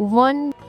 I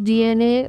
DNA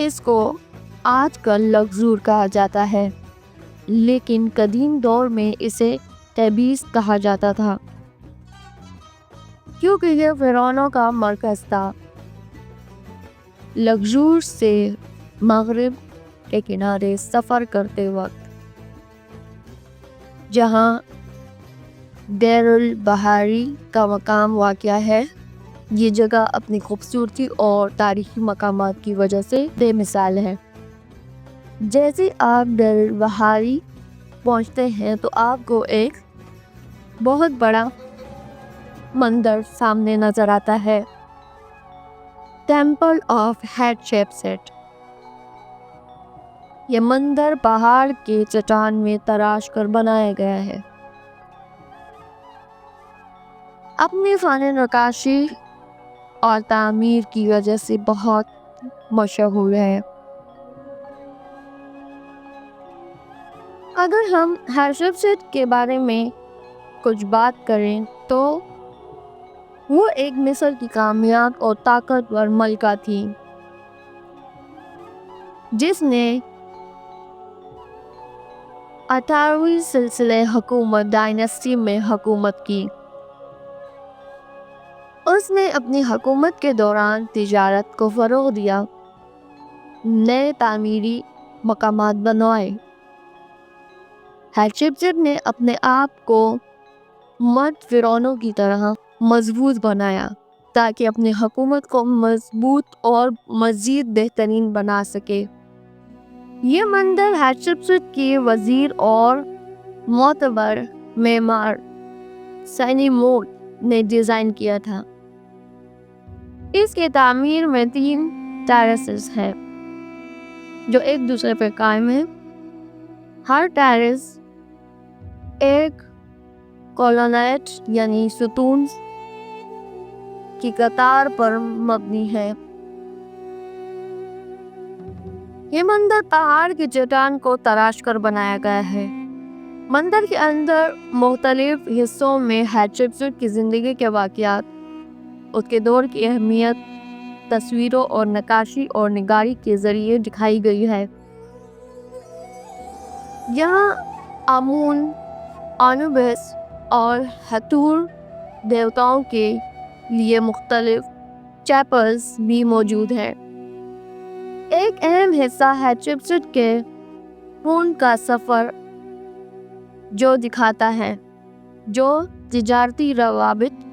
اس کو آج کل لگزور کہا جاتا ہے، لیکن قدیم دور میں اسے تبریز کہا جاتا تھا کیونکہ یہ فرعونوں کا مرکز تھا۔ لگزور سے مغرب کے کنارے سفر کرتے وقت جہاں دیر البحاری کا مقام واقع ہے، یہ جگہ اپنی خوبصورتی اور تاریخی مقامات کی وجہ سے بے مثال ہے۔ جیسے آپ دیر البحاری پہنچتے ہیں تو آپ کو ایک بہت بڑا مندر سامنے نظر آتا ہے، ٹیمپل آف ہیٹشپسٹ۔ یہ مندر پہاڑ کے چٹان میں تراش کر بنایا گیا ہے، اپنی فن نقاشی اور تعمیر کی وجہ سے بہت مشہور ہے۔ اگر ہم ہیٹشپسٹ کے بارے میں کچھ بات کریں تو وہ ایک مصر کی کامیاب اور طاقتور ملکہ تھی جس نے 18ویں سلسلہ حکومت ڈائناسٹی میں حکومت کی۔ اس نے اپنی حکومت کے دوران تجارت کو فروغ دیا، نئے تعمیری مقامات بنوائے۔ ہیٹشپسٹ نے اپنے آپ کو مرد فرعونوں کی طرح مضبوط بنایا تاکہ اپنی حکومت کو مضبوط اور مزید بہترین بنا سکے۔ یہ مندر ہیٹشپسٹ کے وزیر اور معتبر معمار سنیموٹ نے ڈیزائن کیا تھا۔ اس کے تعمیر میں 3 ٹیرسز ہیں جو ایک دوسرے پر قائم ہیں۔ ہر ٹیرس ایک کولونیٹ یعنی ستون کی قطار پر مبنی ہے۔ یہ مندر پہاڑ کی چٹان کو تراش کر بنایا گیا ہے۔ مندر کے اندر مختلف حصوں میں ہیٹشپسٹ کی زندگی کے واقعات، اس کے دور کی اہمیت، تصویروں اور نقاشی اور نگاری کے ذریعے دکھائی گئی ہے۔ یہاں آمون، آنوبس اور ہتھور دیوتاؤں کے لیے مختلف چیپلز بھی موجود ہیں۔ ایک اہم حصہ ہیٹشپسٹ کے خون کا سفر جو دکھاتا ہے، جو تجارتی روابط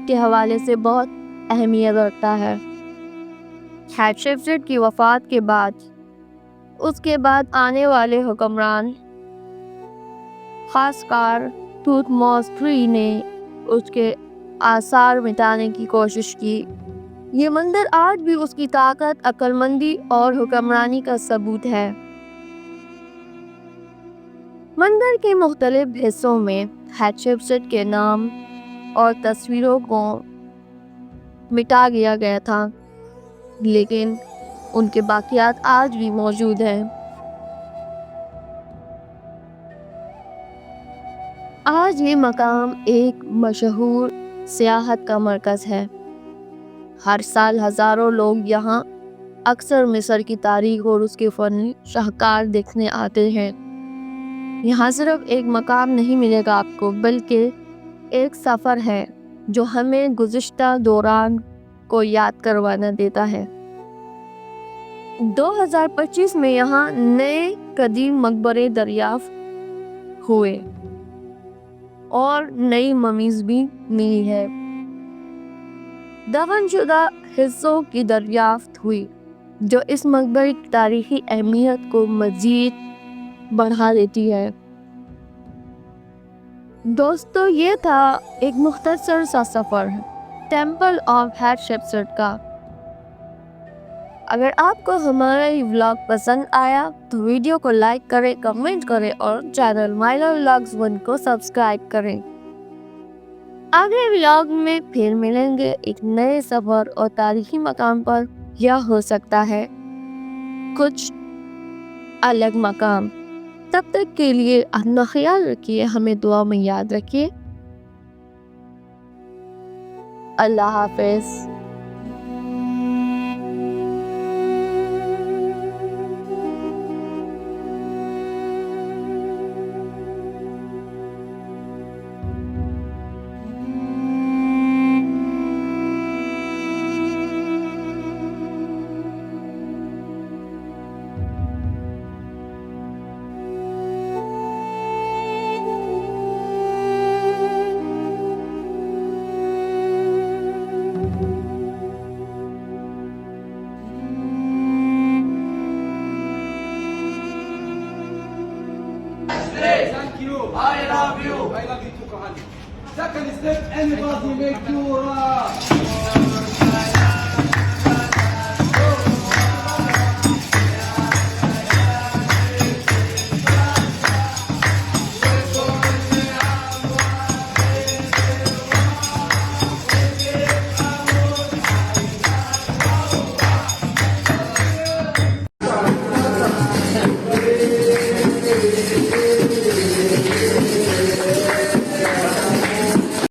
کے حوالے سے بہت اہمیت رکھتا ہے۔ ہیٹشپسٹ کی وفات کے بعد اس کے بعد آنے والے حکمران، خاص کار توتموس III نے اس کے آثار مٹانے کی کوشش کی۔ یہ مندر آج بھی اس کی طاقت، عقل مندی اور حکمرانی کا ثبوت ہے۔ مندر کے مختلف حصوں میں ہیٹشپسٹ کے نام اور تصویروں کو مٹا دیا گیا تھا، لیکن ان کے باقیات آج بھی موجود ہیں۔ آج یہ مقام ایک مشہور سیاحت کا مرکز ہے۔ ہر سال ہزاروں لوگ یہاں اکثر مصر کی تاریخ اور اس کے فنی شاہکار دیکھنے آتے ہیں۔ یہاں صرف ایک مقام نہیں ملے گا آپ کو، بلکہ ایک سفر ہے جو ہمیں گزشتہ دوران کو یاد کروانا دیتا ہے۔ 2025 میں یہاں نئے قدیم مقبرے دریافت ہوئے اور نئی ممیز بھی ملی ہے۔ دفن شدہ حصوں کی دریافت ہوئی جو اس مقبرے کی تاریخی اہمیت کو مزید بڑھا دیتی ہے۔ دوستو، یہ تھا ایک مختصر سا سفر ٹیمپل آف ہیٹشپسٹ کا۔ اگر آپ کو ہمارا یہ ولاگ پسند آیا تو ویڈیو کو لائک کریں، کمنٹ کریں اور چینل مائلا ولاگز 1 کو سبسکرائب کریں۔ اگلے ولاگ میں پھر ملیں گے ایک نئے سفر اور تاریخی مقام پر، یا ہو سکتا ہے کچھ الگ مقام۔ تب تک کے لیے اپنا خیال رکھیے، ہمیں دعا میں یاد رکھیے۔ اللہ حافظ۔ love you too, Kahani. Second step, anybody make you